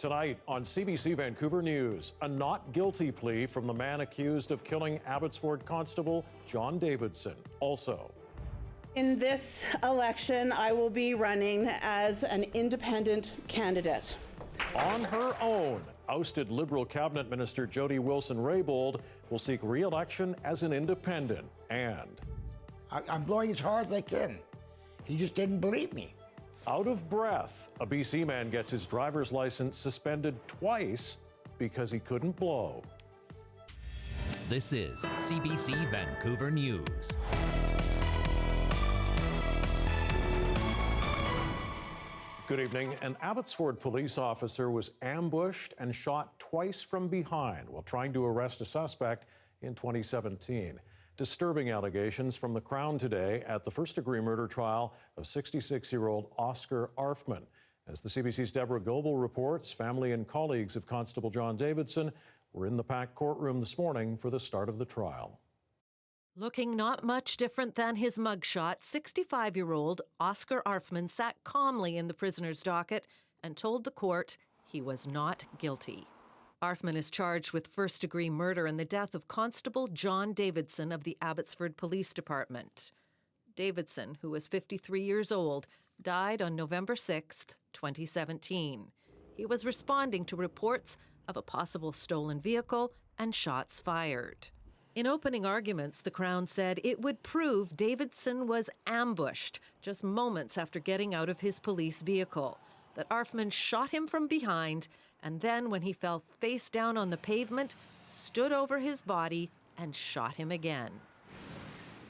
Tonight on CBC Vancouver News, a not guilty plea from the man accused of killing Abbotsford Constable John Davidson. Also, in this election, I will be running as an independent candidate. On her own, ousted Liberal Cabinet Minister Jody Wilson-Raybould will seek re-election as an independent. And I'm blowing as hard as I can. He just didn't believe me. Out of breath, a BC man gets his driver's license suspended twice because he couldn't blow. This is CBC Vancouver News. Good evening. An Abbotsford police officer was ambushed and shot twice from behind while trying to arrest a suspect in 2017. Disturbing allegations from the Crown today at the first-degree murder trial of 66-year-old Oscar Arfman. As the CBC's Deborah Goebel reports, family and colleagues of Constable John Davidson were in the packed courtroom this morning for the start of the trial. Looking not much different than his mugshot, 65-year-old Oscar Arfman sat calmly in the prisoner's docket and told the court he was not guilty. Arfman is charged with first-degree murder in the death of Constable John Davidson of the Abbotsford Police Department. Davidson, who was 53 years old, died on November 6, 2017. He was responding to reports of a possible stolen vehicle and shots fired. In opening arguments, the Crown said it would prove Davidson was ambushed just moments after getting out of his police vehicle, that Arfman shot him from behind, and then, when he fell face down on the pavement, stood over his body and shot him again.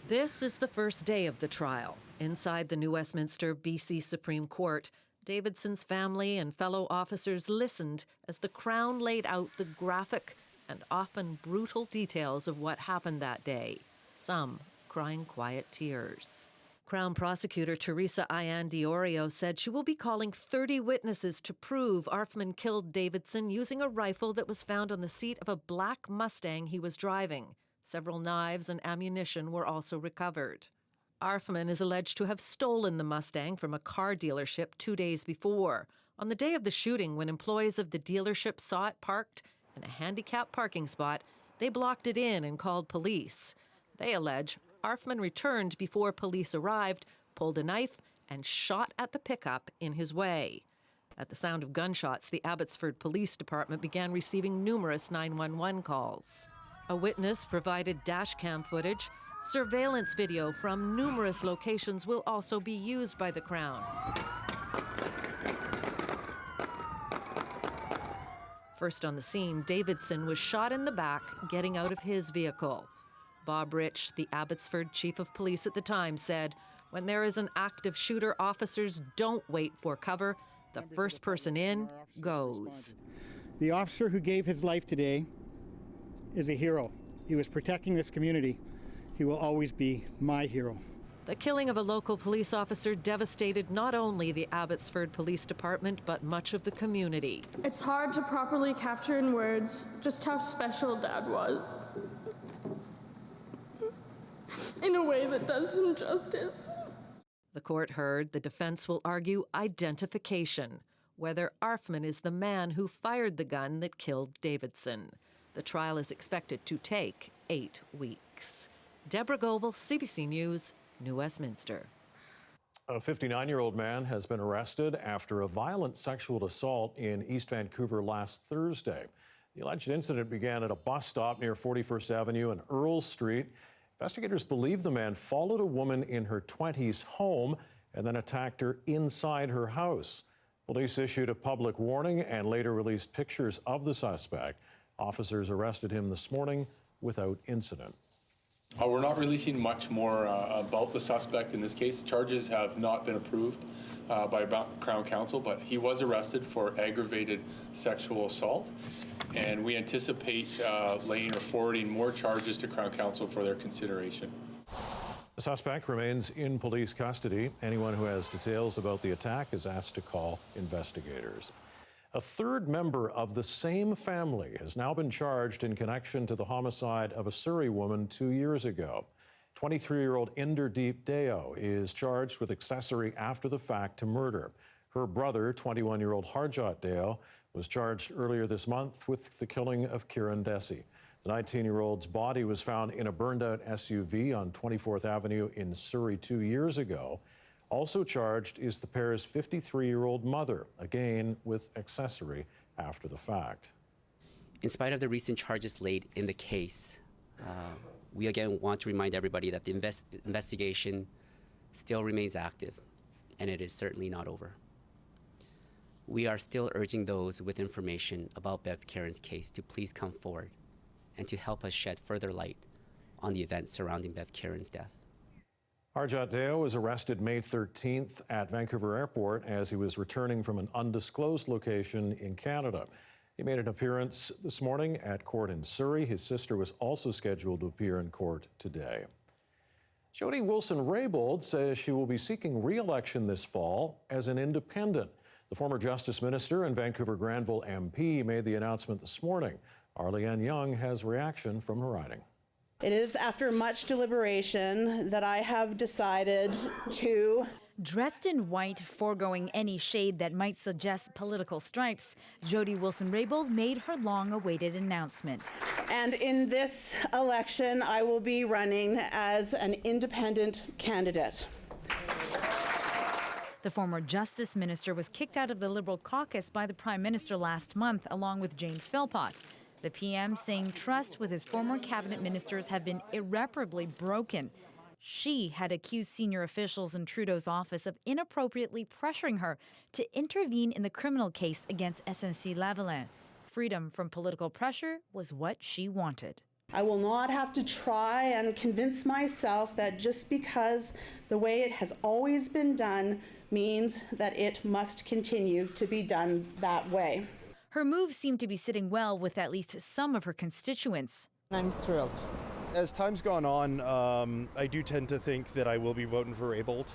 This is the first day of the trial. Inside the New Westminster BC Supreme Court, Davidson's family and fellow officers listened as the Crown laid out the graphic and often brutal details of what happened that day, some crying quiet tears. Crown Prosecutor Teresa Ian Diorio said she will be calling 30 witnesses to prove Arfman killed Davidson using a rifle that was found on the seat of a black Mustang he was driving. Several knives and ammunition were also recovered. Arfman is alleged to have stolen the Mustang from a car dealership 2 days before. On the day of the shooting, when employees of the dealership saw it parked in a handicapped parking spot, they blocked it in and called police. They allege Arfman returned before police arrived, pulled a knife, and shot at the pickup in his way. At the sound of gunshots, the Abbotsford Police Department began receiving numerous 911 calls. A witness provided dashcam footage. Surveillance video from numerous locations will also be used by the Crown. First on the scene, Davidson was shot in the back, getting out of his vehicle. Bob Rich, the Abbotsford chief of police at the time, said, "When there is an active shooter, officers don't wait for cover. The first person in goes." The officer who gave his life today is a hero. He was protecting this community. He will always be my hero. The killing of a local police officer devastated not only the Abbotsford Police Department, but much of the community. It's hard to properly capture in words just how special Dad was, in a way that does him justice. The court heard the defense will argue identification, whether Arfman is the man who fired the gun that killed Davidson. The trial is expected to take 8 weeks. Deborah Goebel, CBC News, New Westminster. A 59-year-old man has been arrested after a violent sexual assault in East Vancouver last Thursday. The alleged incident began at a bus stop near 41st Avenue and Earl Street. Investigators believe the man followed a woman in her 20s home and then attacked her inside her house. Police issued a public warning and later released pictures of the suspect. Officers arrested him this morning without incident. We're not releasing much more about the suspect in this case. Charges have not been approved by Crown Counsel, but he was arrested for aggravated sexual assault, and we anticipate laying or forwarding more charges to Crown Counsel for their consideration. The suspect remains in police custody. Anyone who has details about the attack is asked to call investigators. A third member of the same family has now been charged in connection to the homicide of a Surrey woman 2 years ago. 23-year-old Inderdeep Deo is charged with accessory after the fact to murder. Her brother, 21-year-old Harjot Deo, was charged earlier this month with the killing of Kieran Desi. The 19-year-old's body was found in a burned-out SUV on 24th Avenue in Surrey 2 years ago. Also charged is the pair's 53-year-old mother, again with accessory after the fact. In spite of the recent charges laid in the case, we again want to remind everybody that the investigation still remains active, and it is certainly not over. We are still urging those with information about Bev Karen's case to please come forward and to help us shed further light on the events surrounding Bev Karen's death. Harjot Deo was arrested May 13th at Vancouver Airport as he was returning from an undisclosed location in Canada. He made an appearance this morning at court in Surrey. His sister was also scheduled to appear in court today. Jody Wilson-Raybould says she will be seeking re-election this fall as an independent. The former Justice Minister and Vancouver Granville MP made the announcement this morning. Arlene Young has reaction from her riding. It is after much deliberation that I have decided to. Dressed in white, foregoing any shade that might suggest political stripes, Jody Wilson-Raybould made her long-awaited announcement. And in this election, I will be running as an independent candidate. The former Justice Minister was kicked out of the Liberal caucus by the Prime Minister last month, along with Jane Philpott. The PM saying trust with his former cabinet ministers have been irreparably broken. She had accused senior officials in Trudeau's office of inappropriately pressuring her to intervene in the criminal case against SNC-Lavalin. Freedom from political pressure was what she wanted. I will not have to try and convince myself that just because the way it has always been done means that it must continue to be done that way. Her move seemed to be sitting well with at least some of her constituents. I'm thrilled. As time's gone on, I do tend to think that I will be voting for Raybould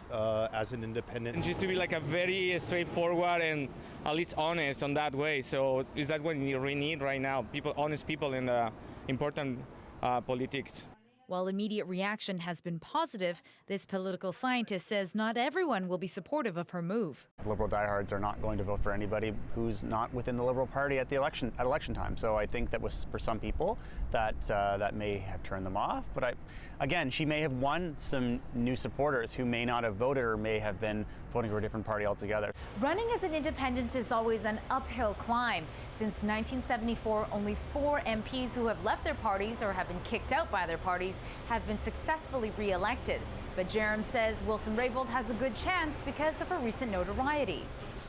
as an independent. And just to be like a very straightforward and at least honest on that way. So is that what you really need right now? People, honest people in the important politics. While immediate reaction has been positive, this political scientist says not everyone will be supportive of her move. Liberal diehards are not going to vote for anybody who's not within the Liberal Party at election time. So I think that was for some people that may have turned them off. But again, she may have won some new supporters who may not have voted or may have been voting for a different party altogether. Running as an independent is always an uphill climb. Since 1974, only 4 MPs who have left their parties or have been kicked out by their parties have been successfully re-elected. But Jerem says Wilson-Raybould has a good chance because of her recent notoriety.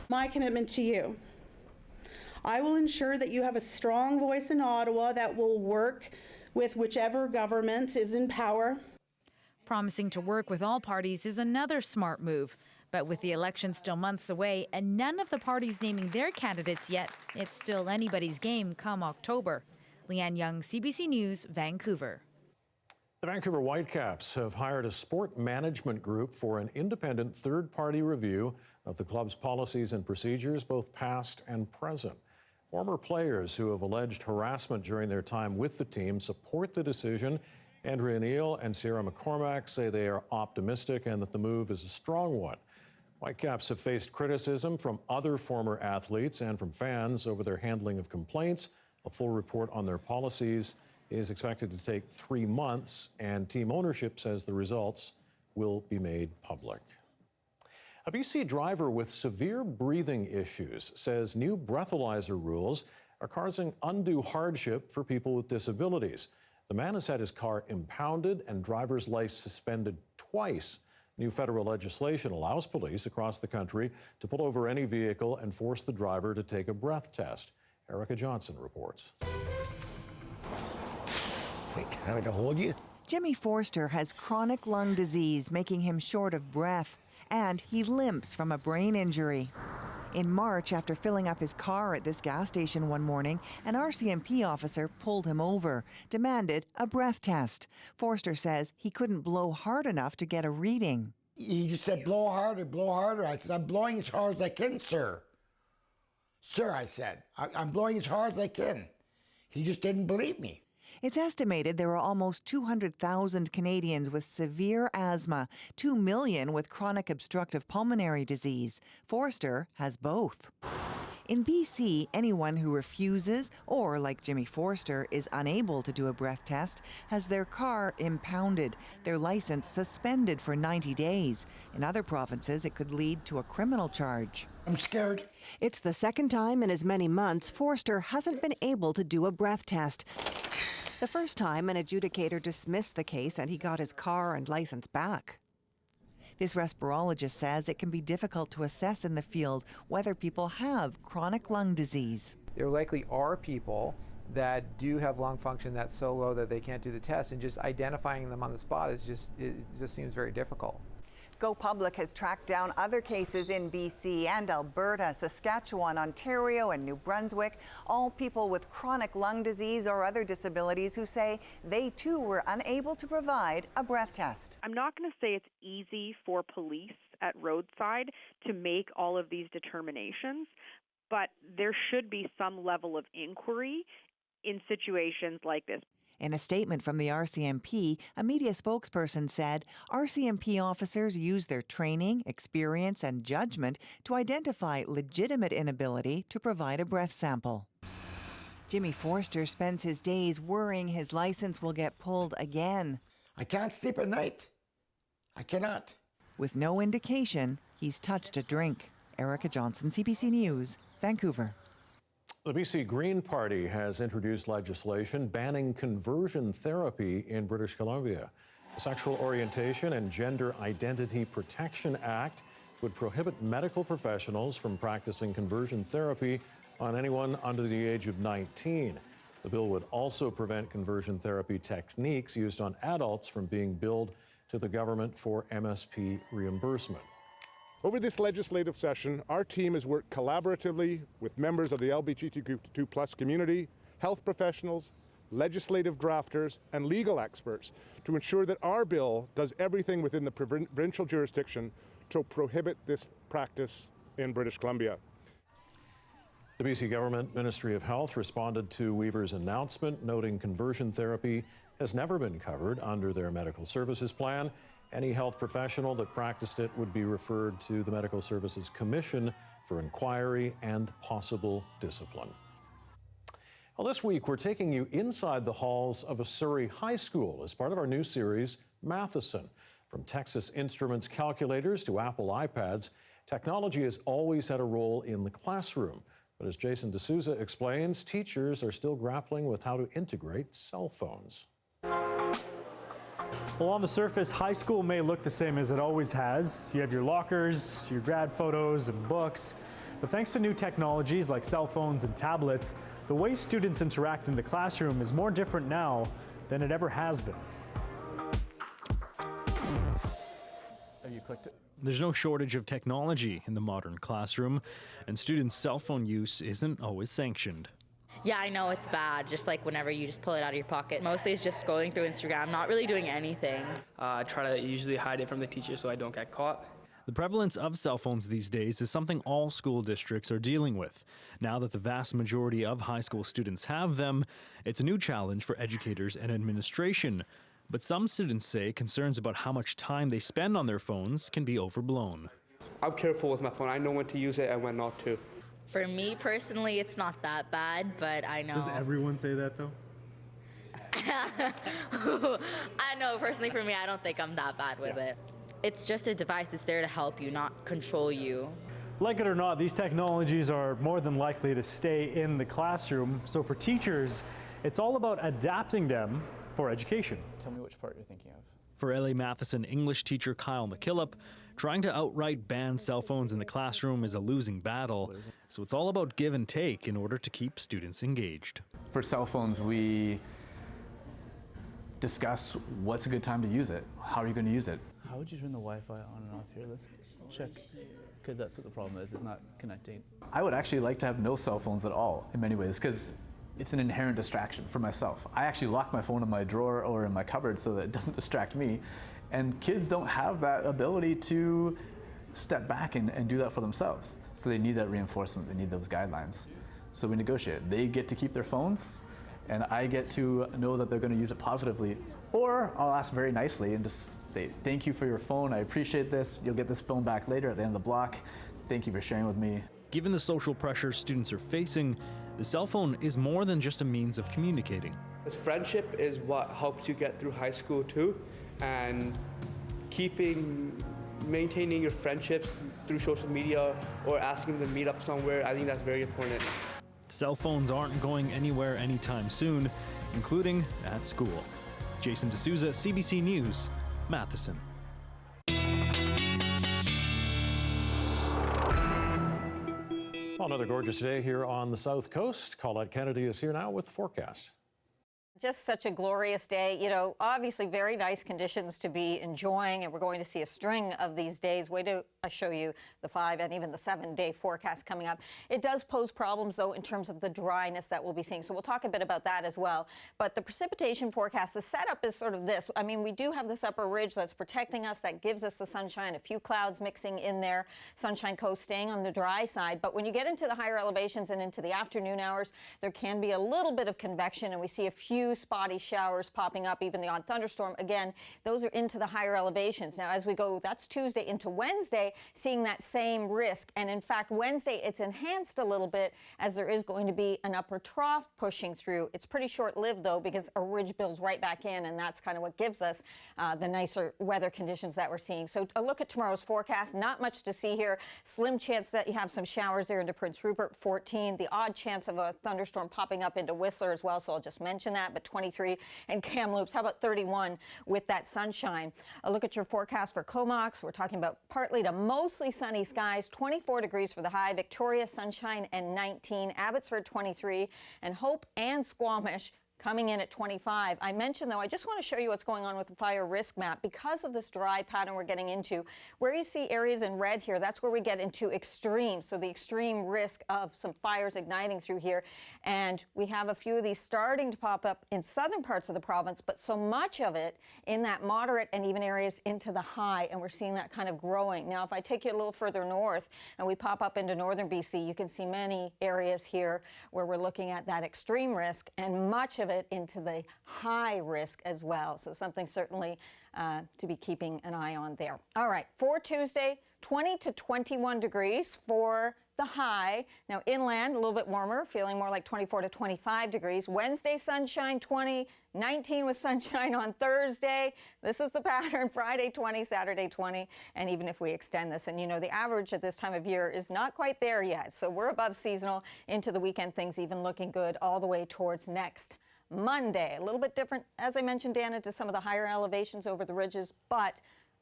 My commitment to you. I will ensure that you have a strong voice in Ottawa that will work with whichever government is in power. Promising to work with all parties is another smart move. But with the election still months away and none of the parties naming their candidates yet, it's still anybody's game come October. Leanne Young, CBC News, Vancouver. The Vancouver Whitecaps have hired a sport management group for an independent third-party review of the club's policies and procedures, both past and present. Former players who have alleged harassment during their time with the team support the decision. Andrea Neal and Sierra McCormack say they are optimistic and that the move is a strong one. Whitecaps have faced criticism from other former athletes and from fans over their handling of complaints. A full report on their policies is expected to take 3 months, and team ownership says the results will be made public. A BC driver with severe breathing issues says new breathalyzer rules are causing undue hardship for people with disabilities. The man has had his car impounded and driver's license suspended twice. New federal legislation allows police across the country to pull over any vehicle and force the driver to take a breath test. Erica Johnson reports. Can I hold you? Jimmy Forster has chronic lung disease, making him short of breath, and he limps from a brain injury. In March, after filling up his car at this gas station one morning, an RCMP officer pulled him over, demanded a breath test. Forster says he couldn't blow hard enough to get a reading. He just said, blow harder, blow harder. I said, I'm blowing as hard as I can, sir. Sir, I said, I'm blowing as hard as I can. He just didn't believe me. It's estimated there are almost 200,000 Canadians with severe asthma, 2 million with chronic obstructive pulmonary disease. Forster has both. In BC, anyone who refuses or, like Jimmy Forster, is unable to do a breath test has their car impounded, their license suspended for 90 days. In other provinces, it could lead to a criminal charge. I'm scared. It's the second time in as many months Forster hasn't been able to do a breath test. The first time, an adjudicator dismissed the case and he got his car and license back. This respirologist says it can be difficult to assess in the field whether people have chronic lung disease. There likely are people that do have lung function that's so low that they can't do the test, and just identifying them on the spot is just seems very difficult. Go Public has tracked down other cases in BC and Alberta, Saskatchewan, Ontario, and New Brunswick, all people with chronic lung disease or other disabilities who say they too were unable to provide a breath test. I'm not going to say it's easy for police at roadside to make all of these determinations, but there should be some level of inquiry in situations like this. In a statement from the RCMP, a media spokesperson said RCMP officers use their training, experience, and judgment to identify legitimate inability to provide a breath sample. Jimmy Forster spends his days worrying his license will get pulled again. I can't sleep at night. I cannot. With no indication he's touched a drink. Erica Johnson, CBC News, Vancouver. The BC Green Party has introduced legislation banning conversion therapy in British Columbia. The Sexual Orientation and Gender Identity Protection Act would prohibit medical professionals from practicing conversion therapy on anyone under the age of 19. The bill would also prevent conversion therapy techniques used on adults from being billed to the government for MSP reimbursement. Over this legislative session, our team has worked collaboratively with members of the LGBTQ+ community, health professionals, legislative drafters, and legal experts to ensure that our bill does everything within the provincial jurisdiction to prohibit this practice in British Columbia. The BC Government Ministry of Health responded to Weaver's announcement, noting conversion therapy has never been covered under their medical services plan. Any health professional that practiced it would be referred to the Medical Services Commission for inquiry and possible discipline. Well, this week, we're taking you inside the halls of a Surrey high school as part of our new series, Matheson. From Texas Instruments calculators to Apple iPads, technology has always had a role in the classroom. But as Jason D'Souza explains, teachers are still grappling with how to integrate cell phones. Well, on the surface, high school may look the same as it always has. You have your lockers, your grad photos, and books. But thanks to new technologies like cell phones and tablets, the way students interact in the classroom is more different now than it ever has been. You clicked it. There's no shortage of technology in the modern classroom, and students' cell phone use isn't always sanctioned. Yeah, I know it's bad, just like whenever you just pull it out of your pocket. Mostly it's just scrolling through Instagram, not really doing anything. I try to usually hide it from the teacher so I don't get caught. The prevalence of cell phones these days is something all school districts are dealing with. Now that the vast majority of high school students have them, it's a new challenge for educators and administration. But some students say concerns about how much time they spend on their phones can be overblown. I'm careful with my phone. I know when to use it and when not to. For me personally, it's not that bad, but I know. Does everyone say that though? I know personally for me, I don't think I'm that bad with it. It's just a device. It's there to help you, not control you. Like it or not, these technologies are more than likely to stay in the classroom. So for teachers, it's all about adapting them for education. Tell me which part you're thinking of. For LA Matheson English teacher Kyle McKillop, trying to outright ban cell phones in the classroom is a losing battle. So it's all about give and take in order to keep students engaged. For cell phones, we discuss what's a good time to use it. How are you going to use it? How would you turn the Wi-Fi on and off here? Let's check, because that's what the problem is. It's not connecting. I would actually like to have no cell phones at all in many ways, because it's an inherent distraction for myself. I actually lock my phone in my drawer or in my cupboard so that it doesn't distract me. And kids don't have that ability to step back and do that for themselves. So they need that reinforcement, they need those guidelines. So we negotiate. They get to keep their phones, and I get to know that they're going to use it positively. Or I'll ask very nicely and just say, thank you for your phone, I appreciate this. You'll get this phone back later at the end of the block. Thank you for sharing with me. Given the social pressure students are facing, the cell phone is more than just a means of communicating. This friendship is what helps you get through high school too, and maintaining your friendships through social media or asking them to meet up somewhere, I think that's very important. Cell phones aren't going anywhere anytime soon, including at school. Jason D'Souza, CBC News, Matheson. Well, another gorgeous day here on the South Coast. Colette Kennedy is here now with the forecast. Just such a glorious day. You know, obviously very nice conditions to be enjoying, and we're going to see a string of these days. Way to show you the 5 and even the 7-day forecast coming up. It does pose problems, though, in terms of the dryness that we'll be seeing. So we'll talk a bit about that as well. But the precipitation forecast, the setup is sort of this. I mean, we do have this upper ridge that's protecting us, that gives us the sunshine, a few clouds mixing in there, Sunshine Coast staying on the dry side. But when you get into the higher elevations and into the afternoon hours, there can be a little bit of convection, and we see a few spotty showers popping up, even the odd thunderstorm. Again, those are into the higher elevations. Now, as we go, that's Tuesday into Wednesday, seeing that same risk. And in fact, Wednesday, it's enhanced a little bit as there is going to be an upper trough pushing through. It's pretty short-lived, though, because a ridge builds right back in, and that's kind of what gives us the nicer weather conditions that we're seeing. So a look at tomorrow's forecast. Not much to see here. Slim chance that you have some showers there into Prince Rupert, 14. The odd chance of a thunderstorm popping up into Whistler as well, so I'll just mention that. But 23 and Kamloops. How about 31 with that sunshine? A look at your forecast for Comox. We're talking about partly to mostly sunny skies, 24 degrees for the high, Victoria sunshine and 19, Abbotsford 23, and Hope and Squamish coming in at 25. I mentioned, though, I just want to show you what's going on with the fire risk map. Because of this dry pattern we're getting into, where you see areas in red here, that's where we get into extremes. So the extreme risk of some fires igniting through here. And we have a few of these starting to pop up in southern parts of the province, but so much of it in that moderate and even areas into the high. And we're seeing that kind of growing. Now, if I take you a little further north and we pop up into northern BC, you can see many areas here where we're looking at that extreme risk, and much of it into the high risk as well. So something certainly to be keeping an eye on there. All right, for Tuesday, 20 to 21 degrees for the high. Now inland, a little bit warmer, feeling more like 24 to 25 degrees. Wednesday, sunshine, 20, 19 with sunshine on Thursday. This is the pattern. Friday, 20, Saturday, 20. And even if we extend this, and you know, the average at this time of year is not quite there yet. So we're above seasonal into the weekend, things even looking good all the way towards next Monday. A little bit different, as I mentioned, Dan, into some of the higher elevations over the ridges, but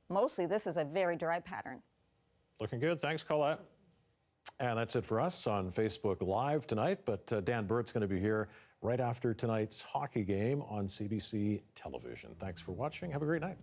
mostly this is a very dry pattern. Looking good. Thanks, Colette. And that's it for us on Facebook Live tonight, but Dan Burt's going to be here right after tonight's hockey game on CBC television. Thanks for watching. Have a great night.